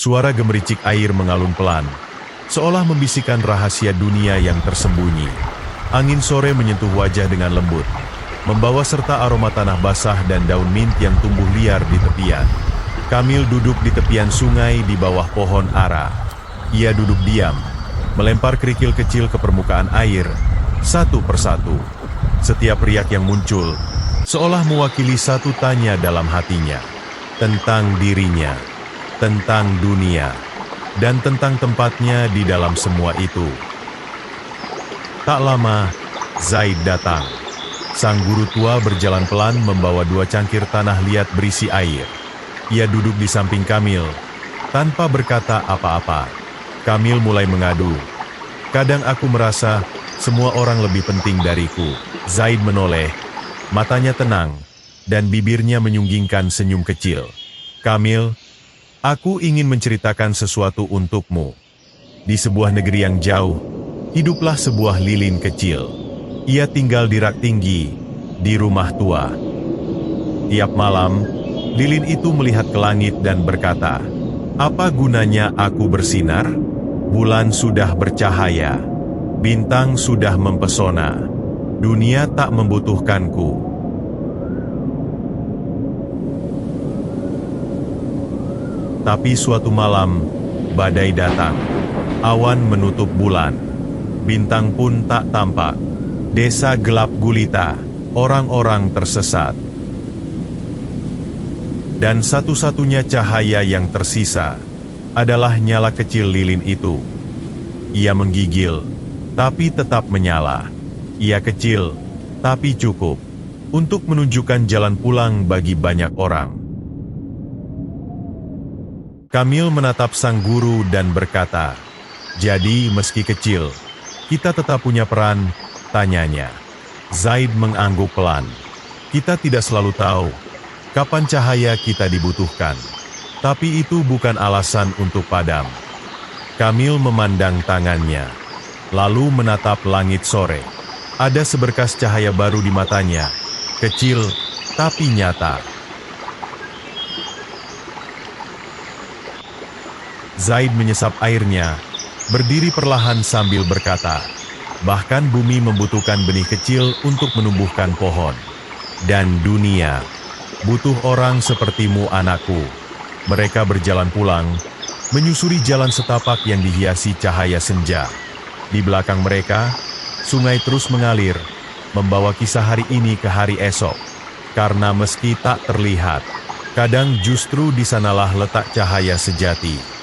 Suara gemericik air mengalun pelan, seolah membisikkan rahasia dunia yang tersembunyi. Angin sore menyentuh wajah dengan lembut, membawa serta aroma tanah basah dan daun mint yang tumbuh liar di tepian. Kamil duduk di tepian sungai di bawah pohon ara. Ia duduk diam, melempar kerikil kecil ke permukaan air, satu persatu. Setiap riak yang muncul, seolah mewakili satu tanya dalam hatinya, tentang dirinya, tentang dunia, dan tentang tempatnya di dalam semua itu. Tak lama, Zaid datang. Sang guru tua berjalan pelan membawa 2 cangkir tanah liat berisi air. Ia duduk di samping Kamil, tanpa berkata apa-apa. Kamil mulai mengadu. Kadang aku merasa semua orang lebih penting dariku. Zaid menoleh, matanya tenang, dan bibirnya menyunggingkan senyum kecil. Kamil, aku ingin menceritakan sesuatu untukmu. Di sebuah negeri yang jauh, hiduplah sebuah lilin kecil. Ia tinggal di rak tinggi, di rumah tua. Tiap malam, lilin itu melihat ke langit dan berkata, "Apa gunanya aku bersinar? Bulan sudah bercahaya, bintang sudah mempesona, dunia tak membutuhkanku." Tapi suatu malam, badai datang. Awan menutup bulan. Bintang pun tak tampak. Desa gelap gulita, orang-orang tersesat. Dan satu-satunya cahaya yang tersisa adalah nyala kecil lilin itu. Ia menggigil, tapi tetap menyala. Ia kecil, tapi cukup untuk menunjukkan jalan pulang bagi banyak orang. Kamil menatap sang guru dan berkata, "Jadi meski kecil, kita tetap punya peran," tanyanya. Zaid mengangguk pelan. "Kita tidak selalu tahu kapan cahaya kita dibutuhkan, tapi itu bukan alasan untuk padam." Kamil memandang tangannya, lalu menatap langit sore. Ada seberkas cahaya baru di matanya, kecil tapi nyata. Zaid menyesap airnya, berdiri perlahan sambil berkata, "Bahkan bumi membutuhkan benih kecil untuk menumbuhkan pohon. Dan dunia butuh orang sepertimu, anakku." Mereka berjalan pulang, menyusuri jalan setapak yang dihiasi cahaya senja. Di belakang mereka, sungai terus mengalir, membawa kisah hari ini ke hari esok. Karena meski tak terlihat, kadang justru di sanalah letak cahaya sejati.